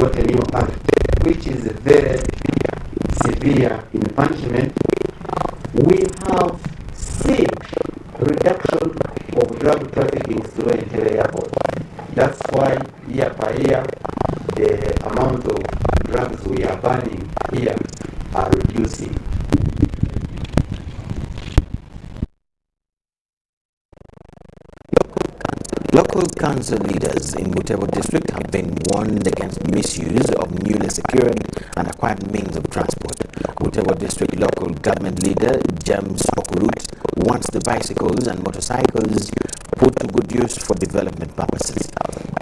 got a new act which is very severe in punishment. We have seen reduction of drug trafficking through Entebbe Airport. That's why year by year the amount of drugs we are burning here are reducing. Local council leaders in Kiboko District have been warned against misuse of newly secured and acquired means of transport. Kiboko District local government leader James Okurut wants the bicycles and motorcycles put to good use for development purposes.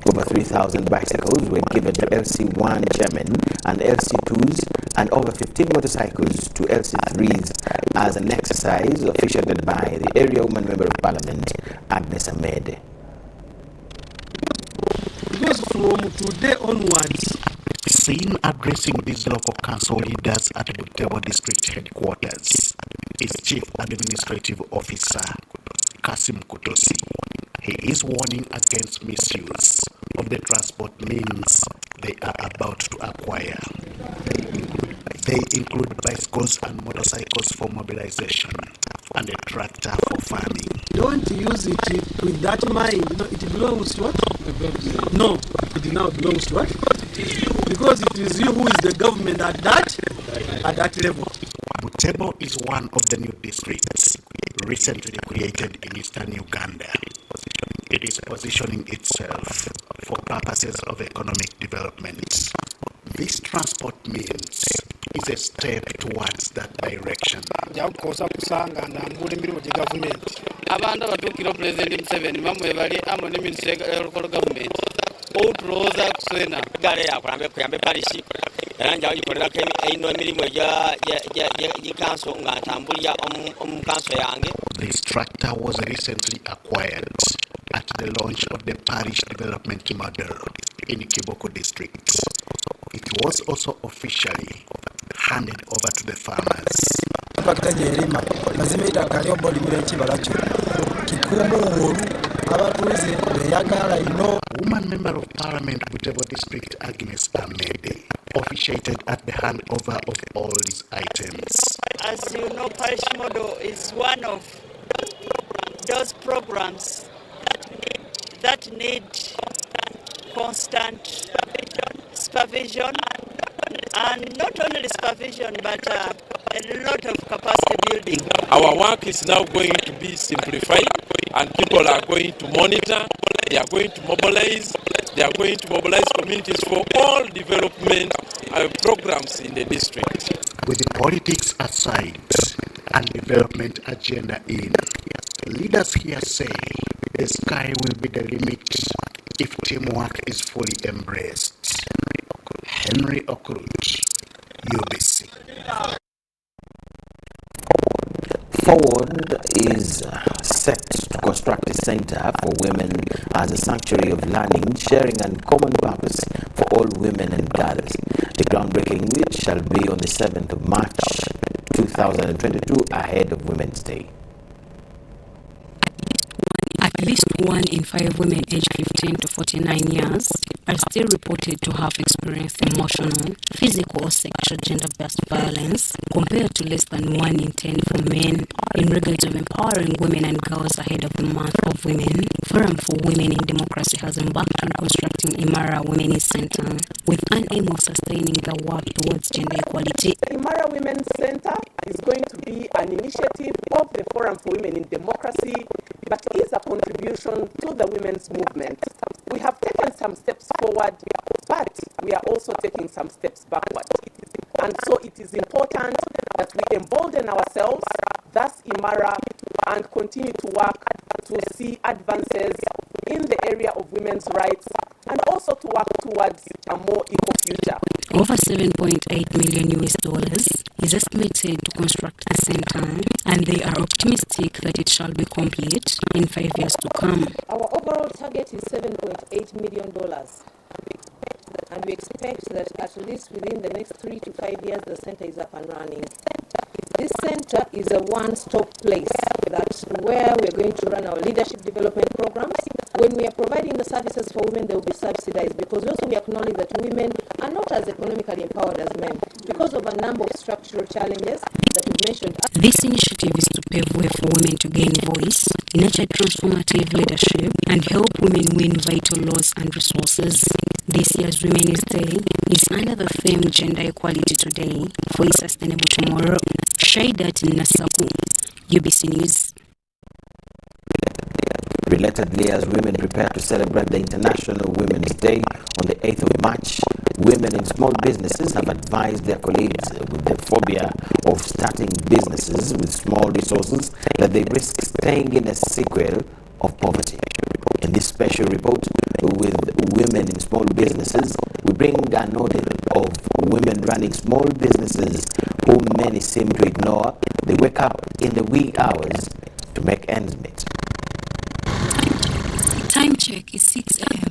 Over 3,000 bicycles were given to LC1 chairmen and LC2s and over 15 motorcycles to LC3s as an exercise officiated by the area woman member of parliament Agnes Amede. Because from today onwards, seen addressing these local council leaders at Kiboko District headquarters is Chief Administrative Officer Kasim Kutosi. He is warning against misuse of the transport means they are about to acquire. They include bicycles and motorcycles for mobilization and a tractor for farming. don't use it with that mind. No, it belongs to what? No, it now belongs to what? Because it is you who is the government at that level. Butembo is one of the new districts recently created in eastern Uganda. It is positioning itself for purposes of economic development. This transport means is a step towards that direction. Abantu abatukira President Museveni bamwe bali amone minister local government outroza kuswena gale yakulambe kuyambe parish eranja yikolera ke ino emirimu ya council ngatambulya council yange. This tractor was recently acquired at the launch of the parish development model in Kiboko District. It was also officially handed over to the farmers. Woman Member of Parliament Kiboko District Agnes Amede officiated at the handover of all these items. As you know, parish model is one of those programs that need constant supervision, and not only supervision but a lot of capacity building. Our work is now going to be simplified and people are going to monitor, they are going to mobilize communities for all development programs in the district. With the politics aside and development agenda in, leaders here say the sky will be the limit if teamwork is fully embraced. Henry Okrut, UBC. Forward is set to construct a center for women as a sanctuary of learning, sharing and common purpose for all women and girls. The groundbreaking which shall be on the 7th of March 2022 ahead of Women's Day. At least 1 in 5 women aged 15 to 49 years are still reported to have experienced emotional, physical or sexual gender-based violence, compared to less than 1 in 10 for men. In regards of empowering women and girls ahead of the Month of Women, Forum for Women in Democracy has embarked on constructing Imara Women's Centre with an aim of sustaining the work towards gender equality. Imara Women's Centre is going to be an initiative of the Forum for Women in Democracy, but is a contribution to the women's movement. We have taken some steps forward, but we are also taking some steps backward. And so it is important that we embolden ourselves, thus Imara, and continue to work to see advances in the area of women's rights and also to work towards a more equal future. Over $7.8 million is estimated to construct the center, and they are optimistic that it shall be complete in 5 years to come. Our overall target is $7.8 million, and we expect that at least within the next 3 to 5 years the center is up and running. This center is a one-stop place where we're going to run our leadership development programs, where when we are providing the services for women, they will be subsidized, because also we acknowledge that women are not as economically empowered as men because of a number of structural challenges that we've mentioned. This initiative is to pave way for women to gain voice, nurture transformative leadership, and help women win vital laws and resources. This year's Women's Day is under the theme Gender Equality Today for a Sustainable Tomorrow. Shaidat Nasaku, UBC News. Relatedly, as women prepare to celebrate the International Women's Day on the 8th of March, women in small businesses have advised their colleagues with the phobia of starting businesses with small resources that they risk staying in a sequel of poverty. In this special report with women in small businesses, we bring an audit of women running small businesses whom many seem to ignore. They wake up in the wee hours to make ends meet. Time check is 6 a.m.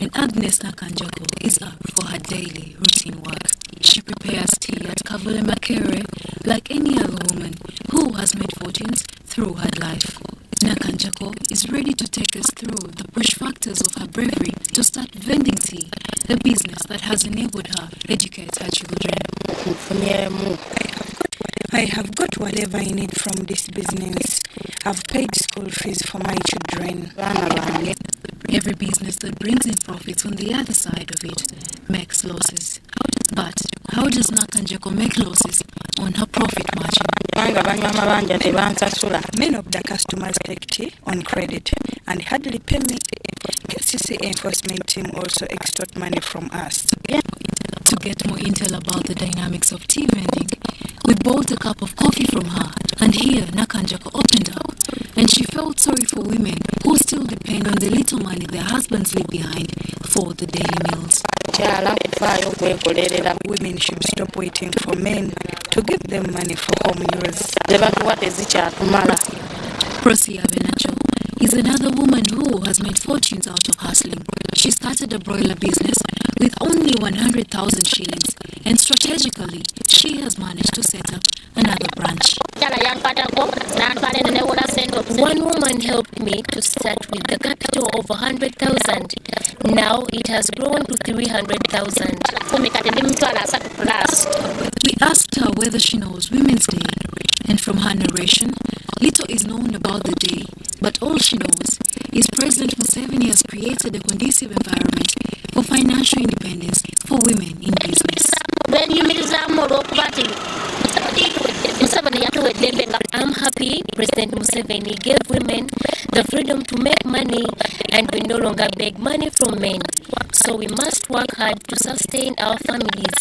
and Agnes Nakanjoko is up for her daily routine work. She prepares tea at Kavule Makere like any other woman who has made fortunes through her life. Nakanjoko is ready to take us through the push factors of her bravery to start vending tea, a business that has enabled her to educate her children. I have got whatever I need from this business. I've paid school fees for my children. Every business that brings in profits on the other side of it makes losses. But how does Nakanjoko make losses on her profit margin? Many of the customers take tea on credit and hardly pay me. KCC enforcement team also extort money from us. To get more intel about the dynamics of tea vending, we bought a cup of coffee from her, and here Nakanjoko opened up, and she felt sorry for women who still depend on the little money their husbands leave behind for the daily meals. Women should stop waiting for men to give them money for home use. Prosia Benacho is another woman who has made fortunes out of hustling. She started a broiler business with only 100,000 shillings, and strategically, she has managed to set up another branch. One woman helped me to start with the capital of 100,000. Now it has grown to 300,000. We asked her whether she knows Women's Day, and from her narration, little is known about the day, but all she knows is President Museveni has created a conducive environment for financial independence for women in business. I'm happy President Museveni gave women the freedom to make money, and we no longer beg money from men. So we must work hard to sustain our families.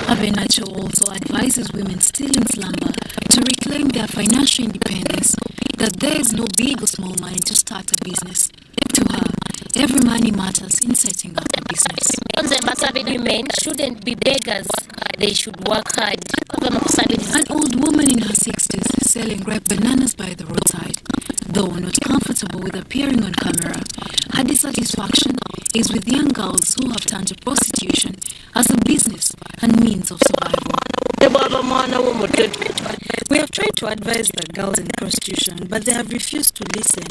Abenacho also advises women still in slumber to reclaim their financial independence, that there is no big or small money to start a business. To her, every money matters in setting up a business. Women shouldn't be beggars. They should work hard. An old woman in her 60s selling ripe bananas by the roadside. Though not comfortable with appearing on camera, her dissatisfaction is with young girls who have turned to prostitution as a business and means of survival. We have tried to advise the girls in prostitution, but they have refused to listen.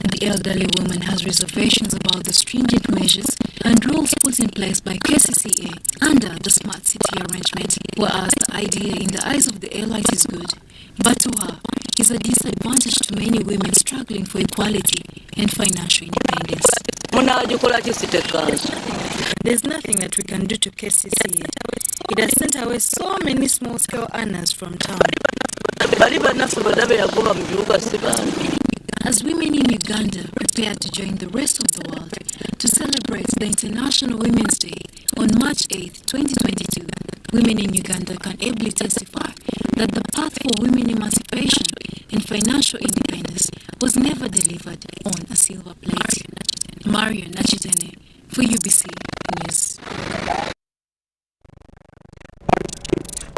The elderly woman has reservations about the stringent measures and rules put in place by KCCA under the Smart City arrangement, whereas the idea in the eyes of the allies is good, but to her is a disadvantage to many women struggling for equality and financial independence. There's nothing that we can do to KCCA. It has sent away so many small-scale earners from town. As women in Uganda prepare to join the rest of the world to celebrate the International Women's Day on March 8, 2022, women in Uganda can ably testify that the path for women emancipation and financial independence was never delivered on a silver plate. Mario Nachitene for UBC News.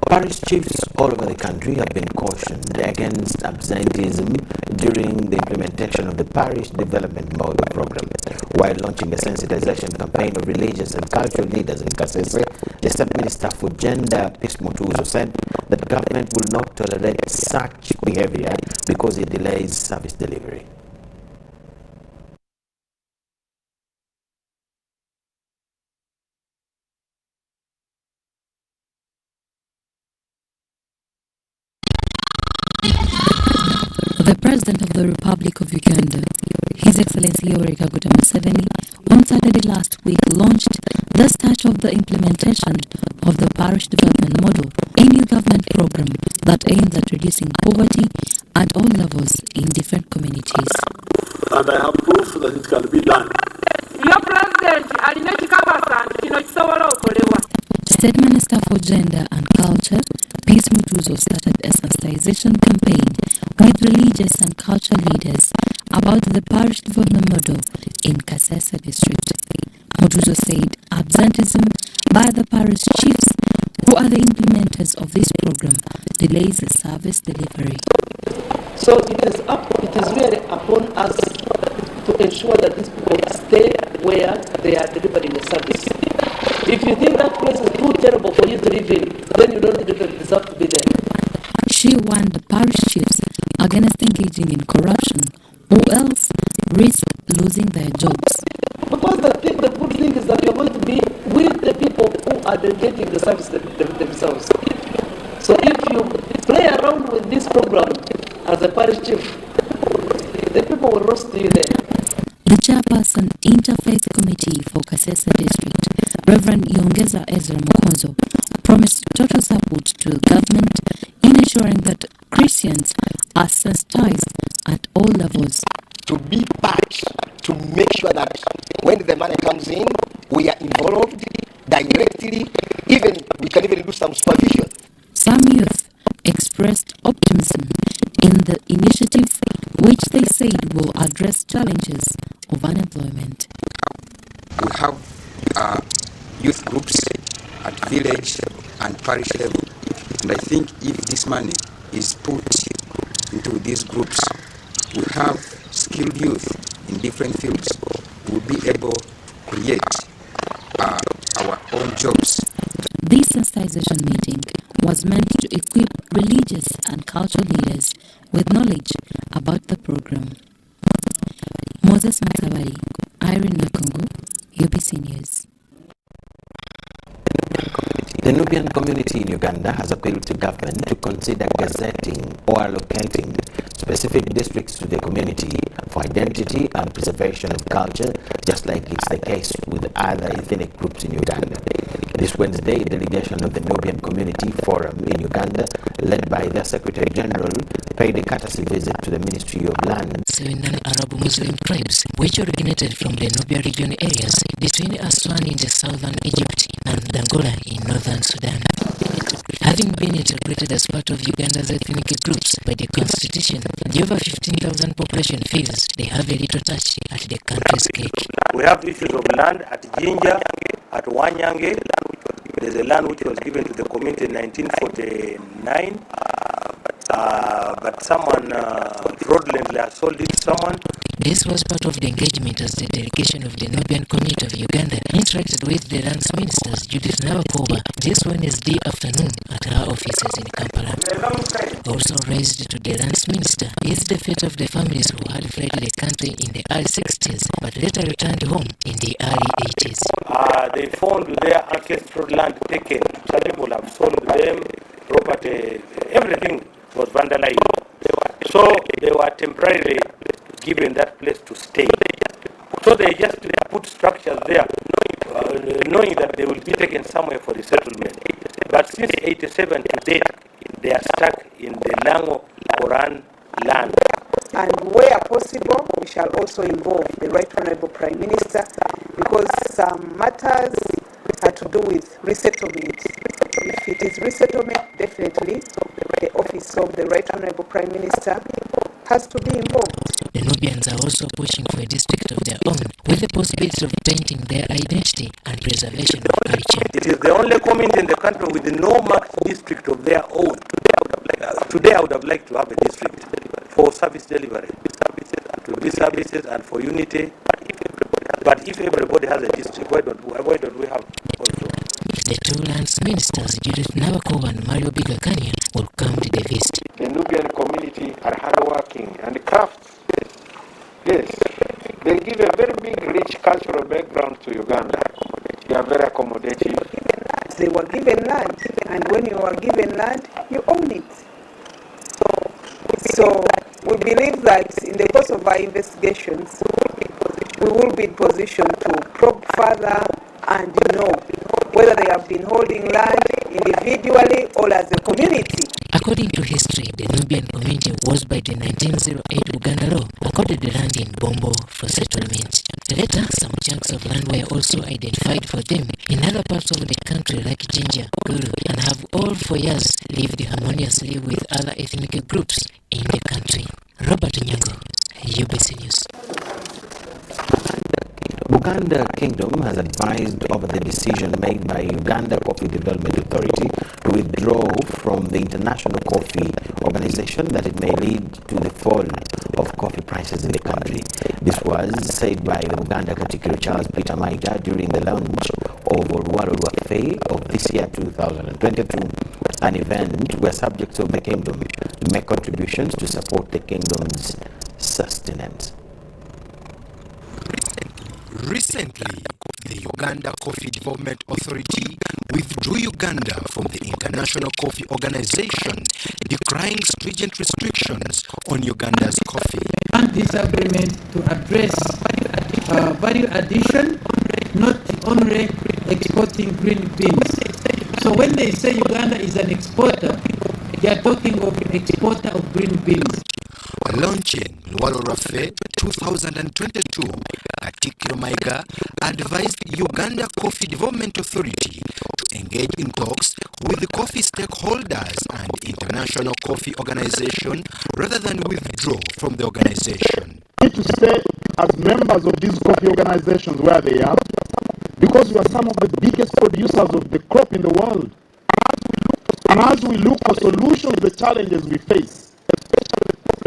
Parish chiefs all over the country have been cautioned against absenteeism during the implementation of the Parish Development Model Program. While launching a sensitization campaign of religious and cultural leaders in Kasese, the State Minister for Gender, Peace Mutuzo, said that government will not tolerate such behavior because it delays service delivery. The President of the Republic of Uganda, His Excellency Yoweri Kaguta Museveni, on Saturday last week launched the start of the implementation of the Parish Development Model, a new government program that aims at reducing poverty at all levels in different communities. And I have proof that it can be done. State Minister for Gender and Culture, Peace Mutuzo, started a sensitization campaign with religious and cultural leaders about the parish development model in Kasese district. Mutuzo said absenteeism by the parish chiefs, who are the implementers of this program, delays the service delivery. So it is really upon us to ensure that these people stay where they are delivering the service. If you think that place is too terrible for you to live in, then you don't even deserve to be there. She warned the parish chiefs against engaging in corruption or else risk losing their jobs. Because the good thing is that you're going to be with the people who are delegating the service themselves. So if you play around with this program as a parish chief, the people will roast you there. The chairperson Interfaith Committee for Kasese District, Reverend Yongeza Ezra Mukonzo, promised total support to government in ensuring that Christians are sensitized at all levels. To be part, to make sure that when the money comes in, we are involved directly, even we can even do some supervision. Some youth expressed optimism in the initiative, which they said will address challenges of unemployment. We have youth groups at village and parish level, and I think if this money is put into these groups, we have skilled youth in different fields who will be able to create our own jobs. This sensitization meeting was meant to equip religious and cultural leaders with knowledge about the program. Moses Matabari, Irene Nakongo, UBC News. The Nubian community in Uganda has appealed to government to consider gazetting or allocating specific districts to the community for identity and preservation of culture, just like it's the case with other ethnic groups in Uganda. This Wednesday, a delegation of the Nubian Community Forum in Uganda, led by their Secretary General, paid a courtesy visit to the Ministry of Land. 7 non-Arab Muslim tribes, which originated from the Nubia region areas between Aswan in the southern Egypt and Dangola in northern Sudan. Having been integrated as part of Uganda's ethnic groups by the constitution, the over 15,000 population feels they have a little touch at the country's cake. We have issues of land at Jinja, at Wanyange. There's a land which was given to the community in 1949, but someone fraudulently has sold it to someone. This was part of the engagement as the delegation of the Nubian Community of Uganda interacted with the lands ministers Judith Nabakoba this Wednesday afternoon at her offices in Kampala. Also raised to the lands minister is the fate of the families who had fled the country in the early 60s but later returned home in the early 80s. They found their ancestral land taken. Some people have sold them, property, everything was vandalized. So they were temporarily given that place to stay. So they just put structures there, knowing that they will be taken somewhere for the settlement. But since 87 to date, they are stuck in the Lango Koran land. And where possible, we shall also involve the Right Honourable Prime Minister, because some matters are to do with resettlement. If it is resettlement, definitely the office of the Right Honourable Prime Minister has to be involved. The Nubians are also pushing for a district of their own, with the possibility of painting their identity and preservation of culture. It is the only community in the country with no marked district of their own. Today I would have liked to have a district for service delivery, to be services and for unity. But if everybody has a district, why don't we have also? The two lands ministers, Judith Nabakoba and Mario Bigakania, welcomed the visit. The Nubian community are hardworking and crafts. Yes, they give a very big, rich cultural background to Uganda. They are very accommodating. They were given land, and when you are given land, you own it. So we believe that in the course of our investigations, we will be in position to probe further and know whether they have been holding land individually or as a community. According to history, the Nubian community was by the 1908 Uganda law accorded the land in Bombo for settlement. Later, some chunks of land were also identified for them in other parts of the country like Jinja, Guru, and have all for years lived harmoniously with other ethnic groups in the country. Robert Nyango, UBC News. Buganda Kingdom has advised over the decision made by Uganda Coffee Development Authority to withdraw from the International Coffee Organization, that it may lead to the fall of coffee prices in the country. This was said by the Buganda Katikiro Charles Peter Maida during the launch of Oluwalolwa Fair of this year 2022, an event where subjects of the kingdom make contributions to support the kingdom's sustenance. Recently, the Uganda Coffee Development Authority withdrew Uganda from the International Coffee Organization, decrying stringent restrictions on Uganda's coffee. And this agreement to address value addition, not only exporting green beans. So when they say Uganda is an exporter, they are talking of exporter of green beans. Launching Luwalo Fair 2022, Katikiro Maiga advised Uganda Coffee Development Authority to engage in talks with the coffee stakeholders and International Coffee Organization rather than withdraw from the organization. We need to stay as members of these coffee organizations where they are, because we are some of the biggest producers of the crop in the world. And as we look for solutions to the challenges we face,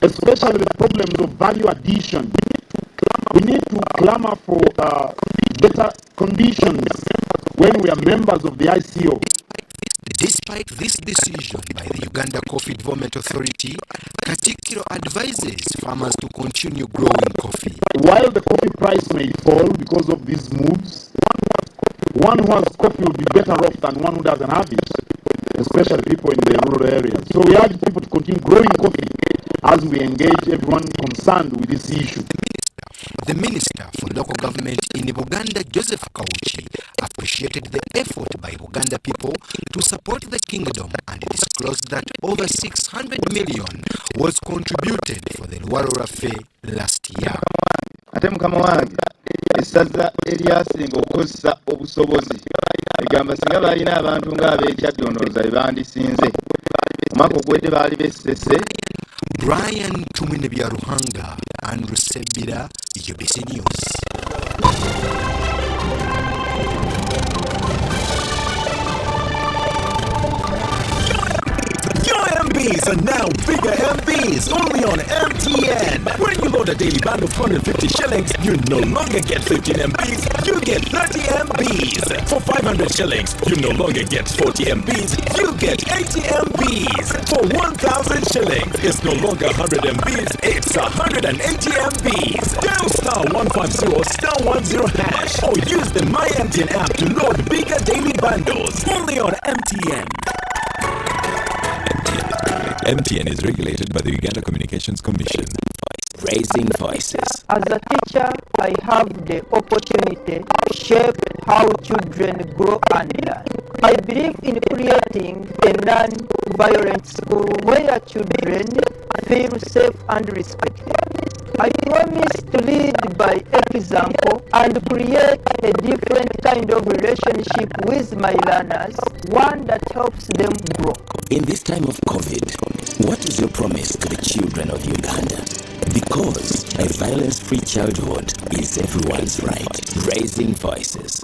especially the problems of value addition, we need to clamor for better conditions when we are members of the ICO. Despite this decision by the Uganda Coffee Development Authority, Katikiro advises farmers to continue growing coffee. While the coffee price may fall because of these moves, one who has coffee will be better off than one who doesn't have it, especially people in the rural areas. So we urge people to continue growing coffee as we engage everyone concerned with this issue. The Minister for Local Government in Buganda, Joseph Kawuchi, appreciated the effort by Buganda people to support the kingdom and disclosed that over 600 million was contributed for the Luwalo Fair last year. Ate mukama wange essaza eryasinga okukozesa obusobozi egamba singa balina abantu ng'abeekyadondooza bebandisinze omwaka ogwedde baali bessese. Brian Tumunebya Ruhanga, Andrew Sebira, UBC News. MBs are now bigger MBs only on MTN. When you load a daily bundle of 150 shillings, you no longer get 15 MBs, you get 30 MBs. For 500 shillings, you no longer get 40 MBs, you get 80 MBs. For 1,000 shillings, it's no longer 100 MBs, it's 180 MBs. Dial star 150 star 10 hash or use the My MTN app to load bigger daily bundles only on MTN. MTN is regulated by the Uganda Communications Commission. Raising voices. As a teacher, I have the opportunity to shape how children grow and learn. I believe in creating a non-violent school where children feel safe and respected. I promise to lead by example and create a different kind of relationship with my learners, one that helps them grow. In this time of COVID, what is your promise to the children of Uganda? Because a violence-free childhood is everyone's right. Raising voices.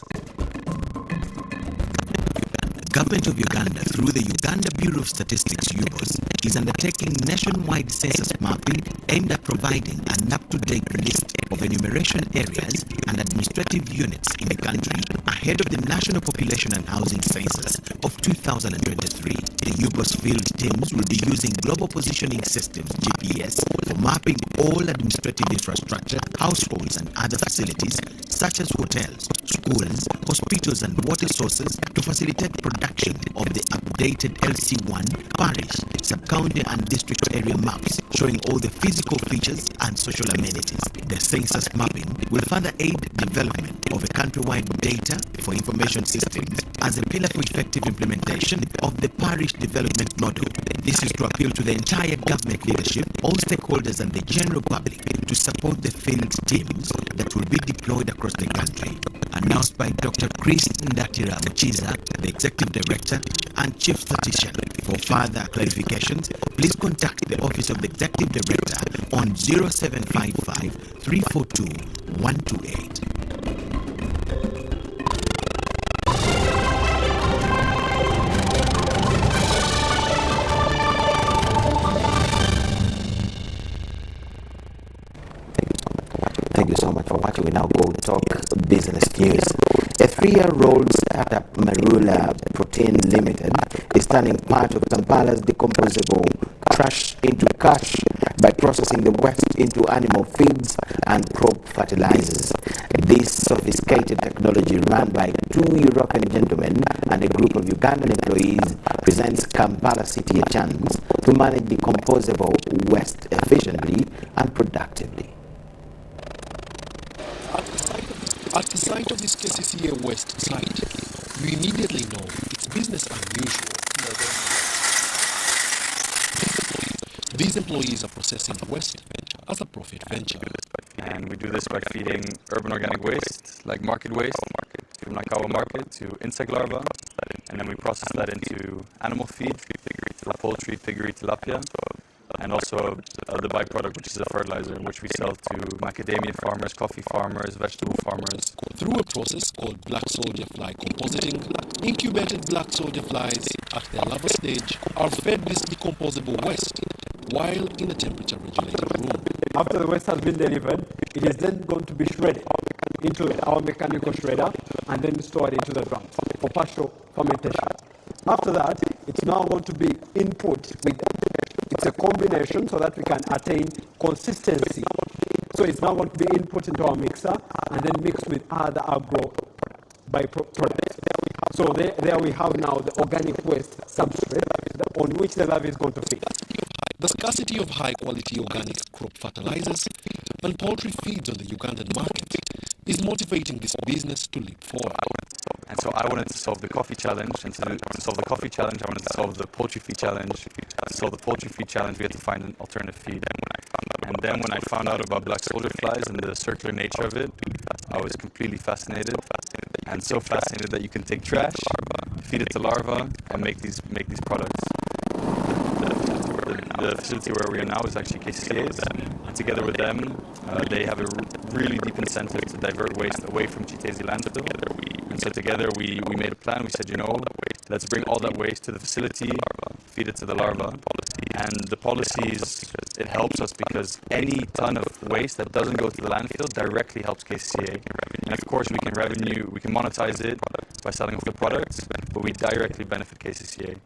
Government of Uganda, through the Uganda Bureau of Statistics (UBOS), is undertaking nationwide census mapping aimed at providing an up-to-date list of enumeration areas and administrative units in the country ahead of the National Population and Housing Census of 2023. The UBOS field teams will be using Global Positioning Systems (GPS) for mapping all administrative infrastructure, households, and other facilities such as hotels, schools, hospitals, and water sources to facilitate production of the updated LC1 parish, sub-county, and district area maps showing all the physical features and social amenities. The census mapping will further aid development of a countrywide data for information systems as a pillar for effective implementation of the parish development model. This is to appeal to the entire government leadership, all stakeholders, and the general public to support the field teams that will be deployed across the country. Announced by Dr. Chris Ndatira Muchiza, the Executive Director and Chief Statistician. For further clarifications, please contact the Office of the Executive Director on 0755 342 128. Thank you so much for watching. We now go talk business news. A 3-year-old startup, Marula Protein Limited, is turning part of Kampala's decomposable trash into cash by processing the waste into animal feeds and crop fertilizers. This sophisticated technology, run by 2 European gentlemen and a group of Ugandan employees, presents Kampala City a chance to manage decomposable waste efficiently and productively. At the site of this KCCA West site, you immediately know it's business unusual. These employees are processing waste as a profit venture. And we do this by feeding urban organic waste, like market waste, from Nakawa market to insect larvae, and then we process that into animal feed for poultry, piggery, tilapia, and also the byproduct, which is a fertilizer, which we sell to macadamia farmers, coffee farmers, vegetable farmers. Through a process called black soldier fly compositing, incubated black soldier flies at their larva stage are fed this decomposable waste while in a temperature-regulated room. After the waste has been delivered, it is then going to be shredded into our mechanical shredder and then stored into the drums for partial fermentation. After that, it's now going to be input with, it's a combination so that we can attain consistency. So it's now going to be input into our mixer and then mixed with other agro byproducts. So there we have now the organic waste substrate on which the larvae is going to feed. The scarcity of high-quality organic crop fertilizers and poultry feeds on the Ugandan market is motivating this business to leap forward. And so I wanted to solve the coffee challenge, and to solve the coffee challenge, I wanted to solve the poultry feed challenge. To solve the poultry feed challenge, we had to find an alternative feed. And then when I found out about black soldier flies and the circular nature of it, I was completely fascinated. And so fascinated that you can take trash, feed it to larvae, and make these products. The facility where we are now is actually KCCA's, and together with them, they have a really deep incentive to divert waste away from Chitezi landfill. And so together we made a plan. We said, let's bring all that waste to the facility, feed it to the larva. And the policies, it helps us because any ton of waste that doesn't go to the landfill directly helps KCCA. And of course we can monetize it by selling off the products, but we directly benefit KCCA.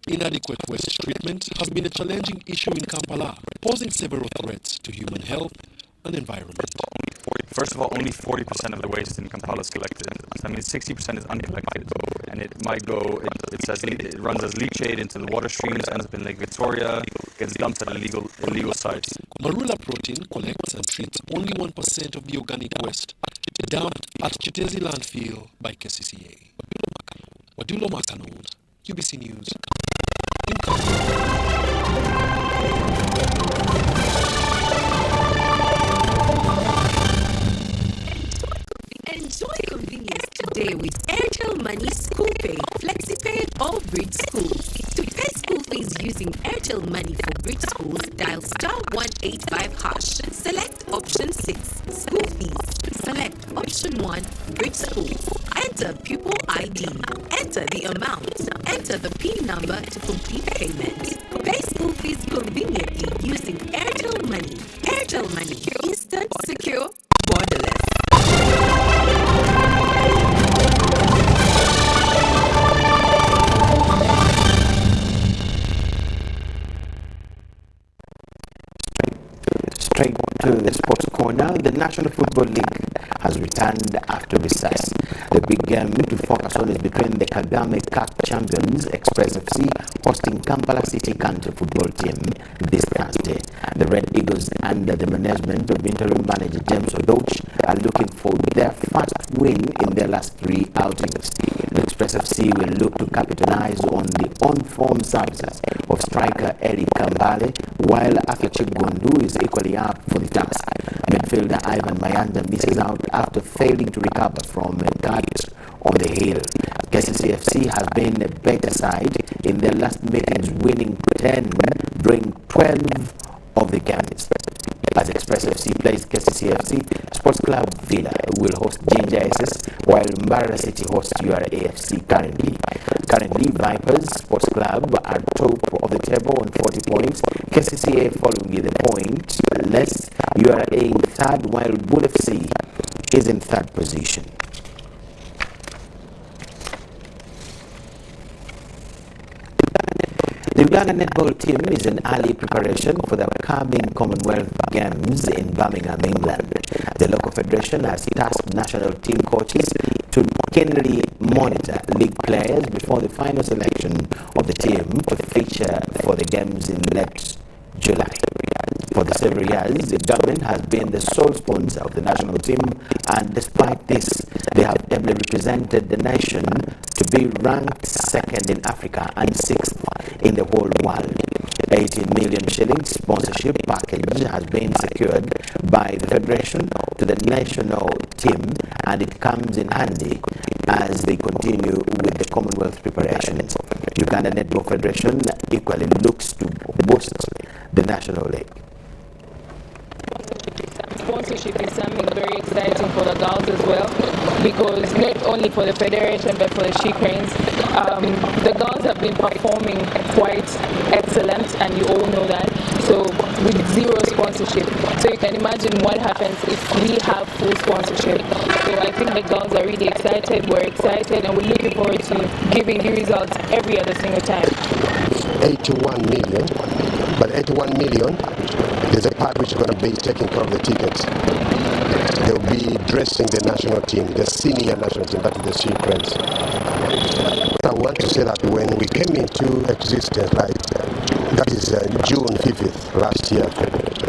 Inadequate waste treatment has been a challenging issue in Kampala, posing several threats to human health and environment. First of all, only 40% of the waste in Kampala is collected. That means 60% is uncollected, and it might go. It runs as leachate into the water streams, ends up in Lake Victoria, gets dumped at illegal sites. Marula Protein collects and treats only 1% of the organic waste dumped at Chitezi landfill by KCCA. Wadulo Makanold, UBC News. Enjoy convenience today with Airtel Money School Pay, FlexiPay, or Bridge Schools. To pay school fees using Airtel Money for Bridge Schools, dial *185#. Select option 6, School Fees. Select option 1, Bridge Schools. Enter pupil ID. Enter enter the amount. Enter the PIN number to complete payment. Pay school fees conveniently using Airtel Money. Airtel Money. Instant, secure, borderless. Straight to the sports corner, the National Football League has returned after recess. The big game to focus on is between the Kagame Cup champions Express FC hosting Kampala City Country football team this Thursday. The Red Eagles, under the management of interim manager James Odoch, are looking for their first win in their last 3 outings. The Express FC will look to capitalize on the on-form services of striker Eric Kambale, while Afechi Gondu is equally up for the task. Midfielder Ivan Mayanda misses out after failing to recover from a cut on the hill. KCCFC has been a better side in their last meetings, winning 10, drawing 12 of the games. As Express FC plays KCCFC, Sports Club Villa will host Ginger SS, while Mbarara City hosts URAFC currently. Currently, Vipers Sports Club are top of the table on 40 points, KCCA following with a point less, URA in third, while Bull FC is in third position. The Uganda netball team is in early preparation for the upcoming Commonwealth Games in Birmingham, England. The local federation has tasked national team coaches to keenly monitor league players before the final selection of the team to feature for the games in late July. For the several years, the government has been the sole sponsor of the national team, and despite this, they have ably represented the nation to be ranked second in Africa and sixth in the whole world. 18 million shillings sponsorship package has been secured by the federation to the national team, and it comes in handy as they continue with the Commonwealth preparations. Uganda Netball Federation equally looks to boost the national league. Sponsorship is something very exciting for the girls as well, because not only for the federation but for the She Cranes, the girls have been performing quite excellent, and you all know that. So with zero sponsorship, so you can imagine what happens if we have full sponsorship. So I think the girls are really excited, we're excited, and we're looking forward to giving you results every other single time. 81 million, but 81 million, there's a part which is going to be taking care of the tickets. They'll be dressing the national team, the senior national team, that is the She Cranes. I want to say that when we came into existence, that is June 5th last year,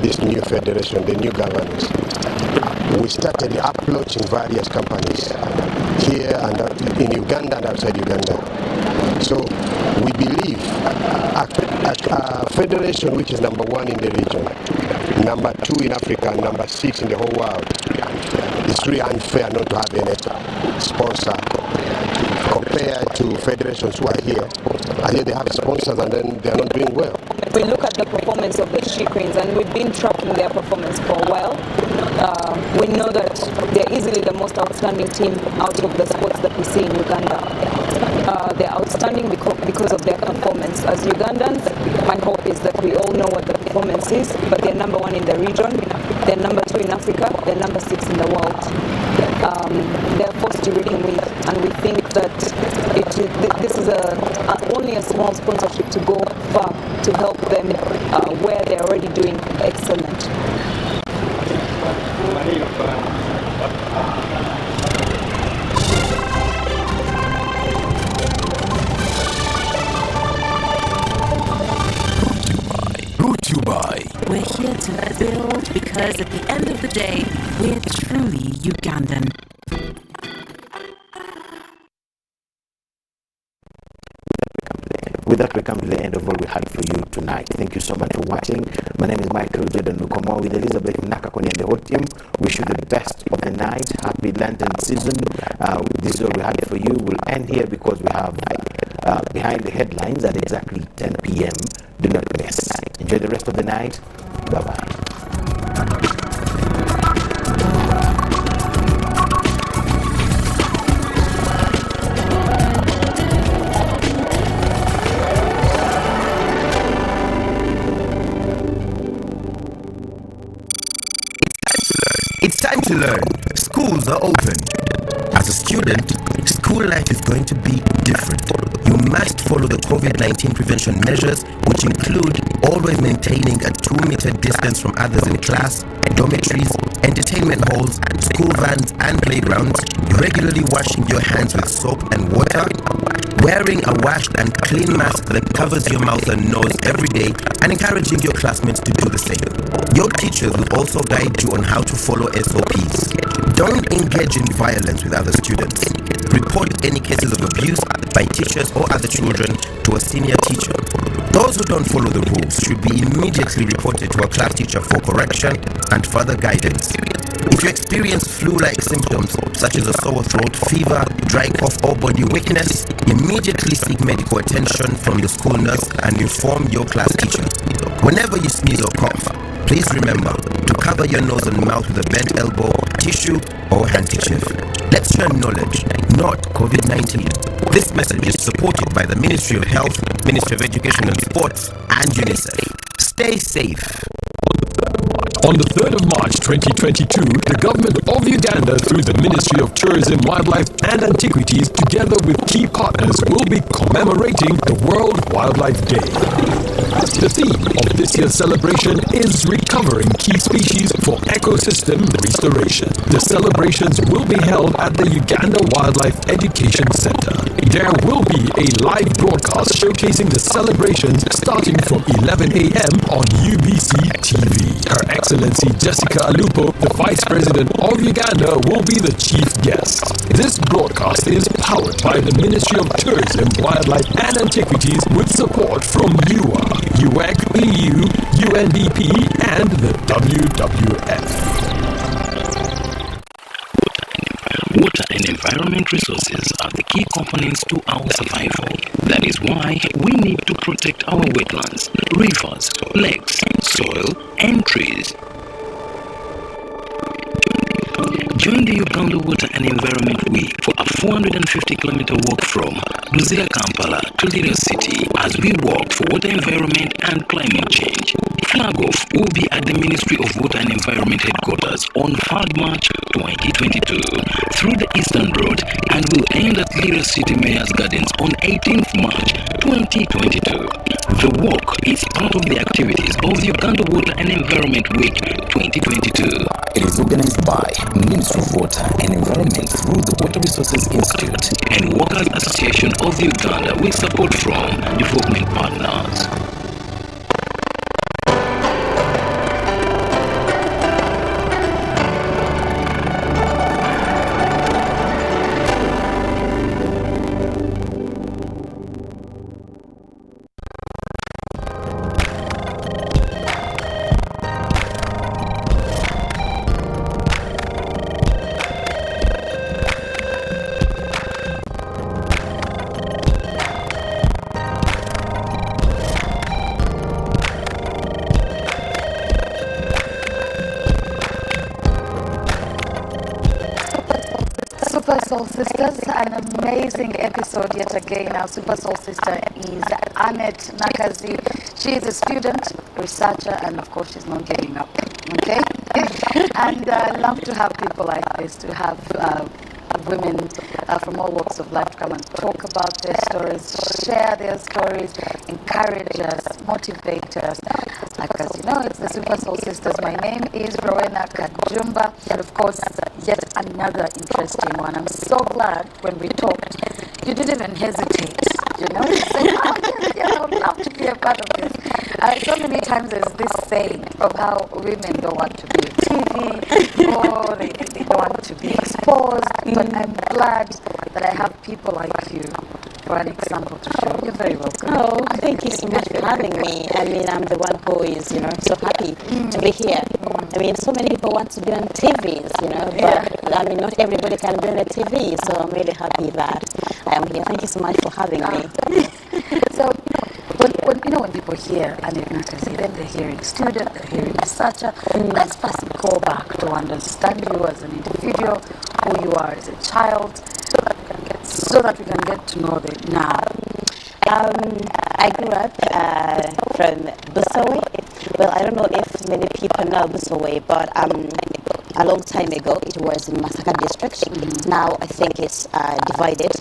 this new federation, the new governance, we started approaching various companies here and in Uganda and outside Uganda. So we believe a federation which is number 1 in the region, number 2 in Africa, and number 6 in the whole world, it's really unfair not to have any sponsor compared to federations who are here. And yet they have sponsors and then they are not doing well. We look at the performance of the She Cranes, and we've been tracking their performance for a while. We know that they're easily the most outstanding team out of the sports that we see in Uganda. They're outstanding because of their performance. As Ugandans, my hope is that we all know what the performance is, but they're number 1 in the region, they're number 2 in Africa, they're number 6 in the world. They're forced to reckon with, and we think that this is only a small sponsorship to go far to help them where they're already doing excellent. Brought to you by. We're here to build because at the end of the day, we're truly Ugandan. With that, we come to the end of what we had for you tonight. Thank you so much for watching. My name is Michael Jordan Lukomwa with Elizabeth Nakakoni and the whole team. Wish you the best of the night. Happy Lantern season. This is all we had for you. We'll end here because we have behind the headlines at exactly 10 p.m. Do not miss. Enjoy the rest of the night. Bye-bye. It's time to learn. Schools are open. As a student, school life is going to be different. You must follow the COVID-19 prevention measures, which include always maintaining a 2-meter distance from others in class, dormitories, entertainment halls, school vans and playgrounds, regularly washing your hands with soap and water, wearing a washed and clean mask that covers your mouth and nose every day, and encouraging your classmates to do the same. Your teachers will also guide you on how to follow SOPs. Don't engage in violence with other students. Report any cases of abuse by teachers or other children to a senior teacher. Those who don't follow the rules should be immediately reported to a class teacher for correction and further guidance. If you experience flu-like symptoms such as a sore throat, fever, dry cough or body weakness, immediately seek medical attention from your school nurse and inform your class teacher. Whenever you sneeze or cough, please remember to cover your nose and mouth with a bent elbow, tissue or handkerchief. Let's share knowledge, not COVID-19. This message is supported by the Ministry of Health, Ministry of Education and Sports, and UNICEF. Stay safe. On the 3rd of March 2022, the government of Uganda, through the Ministry of Tourism, Wildlife and Antiquities, together with key partners, will be commemorating the World Wildlife Day. The theme of this year's celebration is recovering key species for ecosystem restoration. The celebrations will be held at the Uganda Wildlife Education Centre. There will be a live broadcast showcasing the celebrations starting from 11 a.m. on UBC TV. Her Excellency Jessica Alupo, the Vice President of Uganda, will be the chief guest. This broadcast is powered by the Ministry of Tourism, Wildlife and Antiquities with support from UA, UEC, EU, UNDP and the WWF. Water and environment resources are the key components to our survival. That is why we need to protect our wetlands, rivers, lakes, soil, and trees. Join the Uganda Water and Environment Week for a 450-kilometer walk from Luzira, Kampala to Little City as we walk for water, environment and climate change. Flag off will be at the Ministry of Water and Environment headquarters on 3rd March 2022 through the Eastern Road and will end at Little City Mayor's Gardens on 18th March 2022. The walk is part of the activities of the Uganda Water and Environment Week 2022. It is organized by Ministry of Water and Environment through the Water Resources Institute and Workers Association of Uganda with support from development partners. Super Soul Sisters, an amazing episode yet again. Our Super Soul Sister is Annette Nakazi. She is a student, researcher, and of course she's not giving up, okay? And I love to have people like this, to have women from all walks of life to come and talk about their stories, share their stories, encourage us, motivate us. Like as you know, it's the Super Soul Sisters. My name is Rowena Kajumba, and of course, yet another interesting one. I'm so glad when we talked, you didn't even hesitate, you know? You said, oh, yeah, I would love to be a part of this. So many times there's this saying of how women don't want to be on TV, or they don't want to be exposed, but I'm glad that I have people like you for an example to show. You're very welcome. Oh, thank you so much for having me. I mean, I'm the one who is, so happy to be here. I mean, so many people want to be on TVs, but I mean, not everybody can be on a TV, so I'm really happy that I am here. Thank you so much for having me. So, when people hear Annette Nakazi, then they're hearing student, they're hearing researcher. Let's first go back to understand you as an individual, who you are as a child, so that we can get to know them now. I grew up from Busawe. Well, I don't know if many people know Busawe, but a long time ago, it was in Masaka District. Now I think it's divided,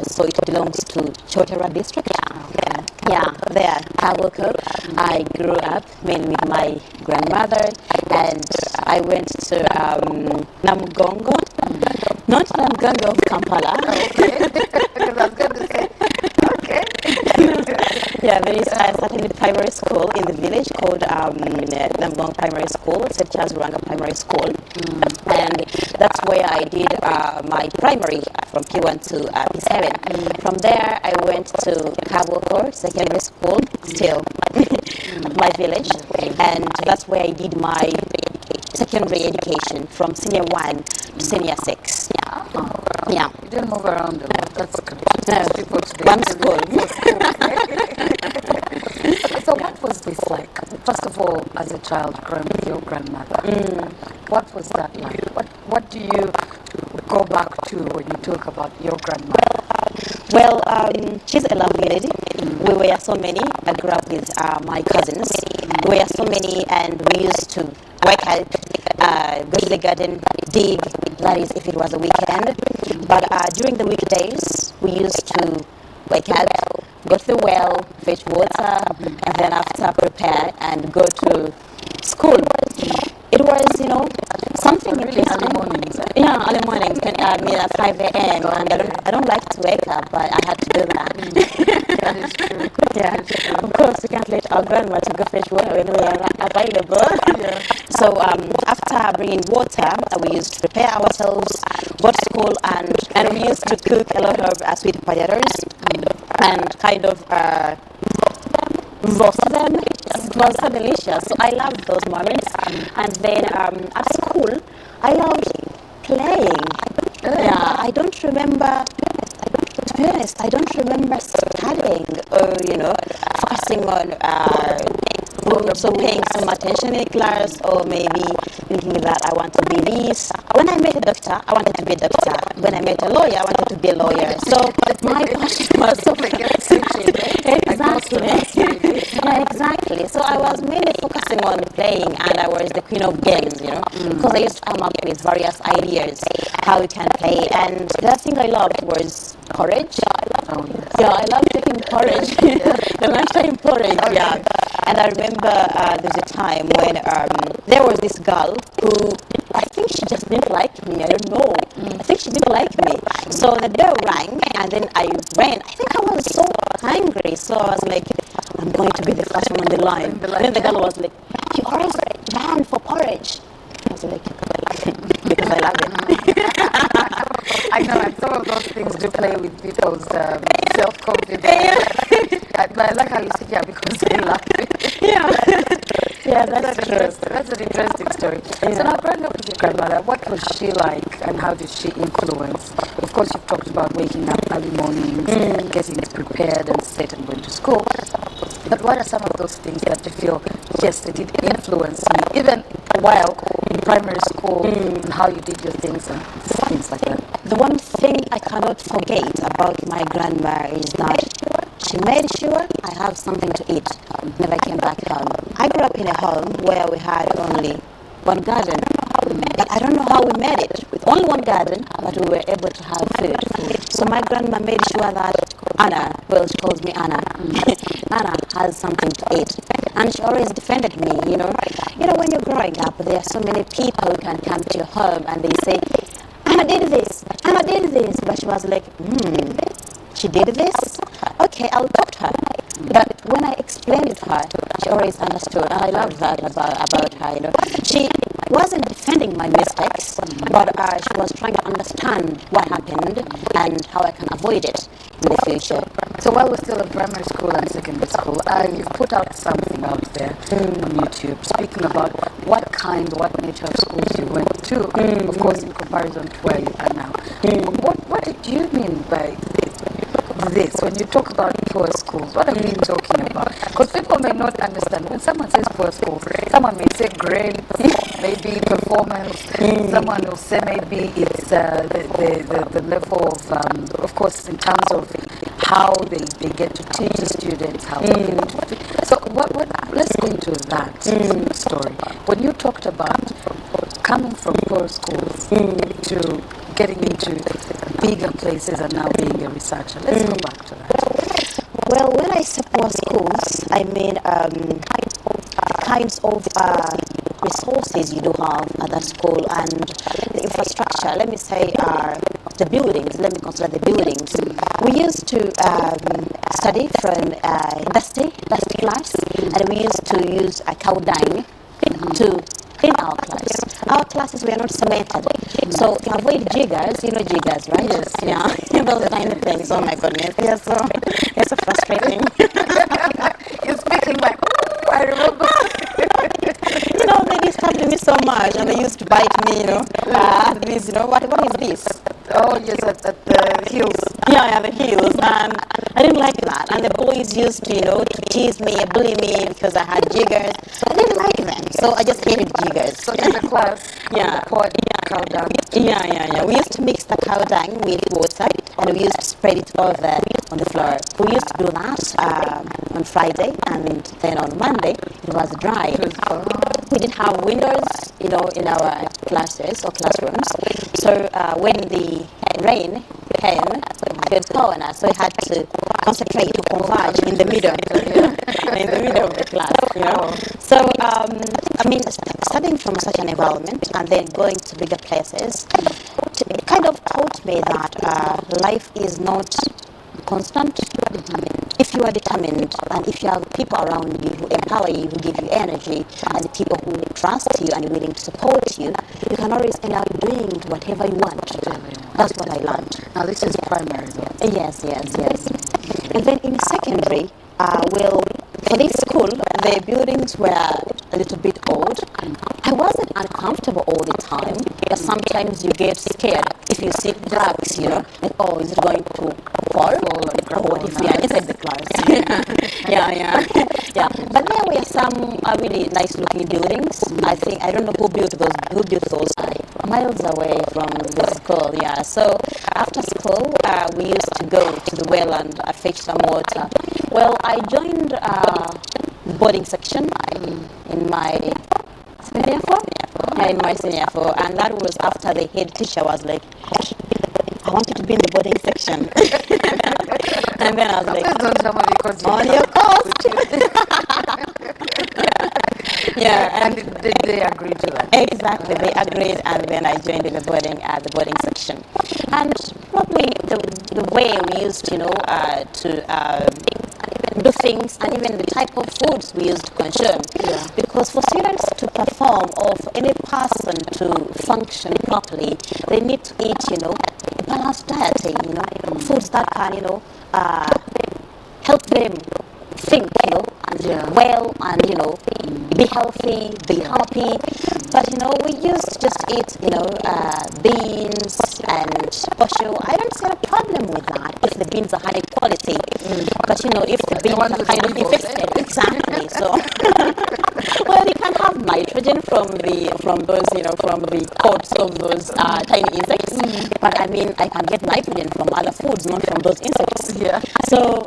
so it belongs to Chotara District. Yeah, there, Kiboko. I grew up mainly with my grandmother, and I went to Namugongo, not Namugongo of Kampala. Because I was going to say, okay. Yeah, there is a certain primary school in the village called Namugongo Primary School, St. Charles Rwanga Primary School, and that's where I did my primary from P1 to P7. From there, I went to Kiboko Secondary School, still my village, and that's where I did my secondary education from senior 1 to senior 6. Yeah. You didn't move around a lot. That's good. No, People today. one school. So what was this like? First of all, as a child growing with your grandmother, what was that like? What do you go back to when you talk about your grandmother? Well, she's a lovely lady. We were so many. I grew up with my cousins. We were so many, and we used to work out, go to the garden, dig. That is, if it was a weekend. But during the weekdays, we used to wake up, go to the well, fetch water, and then after prepare and go to school. It was, something really early mornings. Yeah, early mornings. I mean, at 5 a.m. And I don't like to wake up, but I had to do that. That is true. Yeah, of course, we can't let our grandma to go fetch water when we are available. So after bringing water, we used to prepare ourselves, go to school, and we used to cook a lot of sweet potatoes and kind of roast them. It was so delicious. So I loved those moments. And then at school, I loved playing. Yeah, I don't remember. To be honest, I don't remember studying or focusing on so paying some attention in class, or maybe thinking that I want to be this. When I met a doctor, I wanted to be a doctor. When I met a lawyer, I wanted to be a lawyer. So my passion was so exactly. Yeah, exactly. So I was mainly focusing on playing, and I was the queen of games, because I used to come up with various ideas how we can play. And the other thing I loved was porridge. Yeah, I love taking porridge. The lunchtime porridge, yeah. And I remember there was a time when there was this girl who, I think she just didn't like me. I don't know. I think she didn't like me. So the bell rang, and then I ran. I think I was so angry. So I was like, I'm going to be the first one on the line. And then the girl was like, you always ran for porridge. I was like, because I love it. I know, and some of those things do play with people's self-confidence. But I like how you said, because they love it. Yeah, that's true. That's an interesting story. So now, growing up with your grandmother, what was she like, and how did she influence? Of course, you've talked about waking up early mornings, getting prepared and set and going to school. But what are some of those things that you feel, yes, they did influence me, even while in primary school, and how you did your things and things like that? The one thing I cannot forget about my grandma is that she made sure I have something to eat whenever I came back home. I grew up in a home where we had only one garden, but I don't know how we made it. With only one garden, but we were able to have food. So my grandma made sure that Anna, well, she calls me Anna, Anna has something to eat. And she always defended me, You know, when you're growing up, there are so many people who can come to your home and they say, Anna did this, Anna did this. But she was like, she did this? Okay, I'll talk to her. But when I explained it to her, she always understood. And I love that about her, She wasn't defending my mistakes, but she was trying to understand what happened and how I can avoid it in the future. So while we're still in primary school and secondary school, you've put out something out there on YouTube speaking about what nature of schools you went to, of course, in comparison to where you are now. What did you mean by this? When you talk about poor schools, what are we talking about? Because people may not understand. When someone says poor schools, someone may say grade, maybe performance, someone will say maybe it's the level of course, in terms of how they get to teach the students, how they get to. So let's go into that story. When you talked about coming from poor schools to getting into bigger places and now being a researcher. Let's go back to that. Well, when I say poor schools, I mean the kinds of resources you do have at that school and the infrastructure. Let me say the buildings. Let me consider the buildings. We used to study from dusty class, and we used to use a cow dung to clean our class. Our classes were not cemented. So to avoid jiggers, you know jiggers, right? Yes. Yeah. Those kind of things. Oh my goodness. They're so frustrating. You're speaking like, I remember. They disturbed me so much, and they used to bite me, these, what is this? Oh, yes, at the heels. Yeah, the heels, and I didn't like that. And the boys used to, to tease me, bully me because I had jiggers. I didn't like them, so I just hated jiggers. So in the class, cow dung. Yeah. We used to mix the cow dung with water, and we used to spread it over on the floor. We used to do that on Friday, and then on Monday it was dry. We didn't have windows, in our classes or classrooms. So when the rain came, it was pouring us, so we had to concentrate, to converge in the middle, in the middle of the class. So, studying from such an environment and then going to bigger places, it kind of taught me that life is not constant. If you are determined and if you have people around you who empower you, who give you energy, and people who trust you and are willing to support you, you can always end up doing whatever you want. That's what I learned. Now this is primary though. Yes. And then in secondary, for this school, the buildings were a little bit old. I wasn't uncomfortable all the time, but sometimes you get scared if you see cracks, like, is it going to fall? Or what if you are inside the class? Yeah. But there were some really nice looking buildings. I don't know who built those miles away from the school. Yeah. So after school, we used to go to the well and fetch some water. Well, I joined the boarding section in my senior four, and that was after the head teacher was like, I want you to be in the boarding section. And then I was like, on your coast. Yeah, and they agreed to that. Exactly, they agreed, and then I joined in the boarding section. And probably the way we used, to do things, and even the type of foods we used to consume. Yeah. Because for students to perform or for any person to function properly, they need to eat, a balanced diet, foods that can, help them think, well, and be healthy, be happy. But we used to just eat, beans and posho. I don't see a problem with that if the beans are high quality. But if the beans are kind of infested, exactly. So, well, you can have nitrogen from the coats of those tiny insects. But I can get nitrogen from other foods, not from those insects. Yeah. So,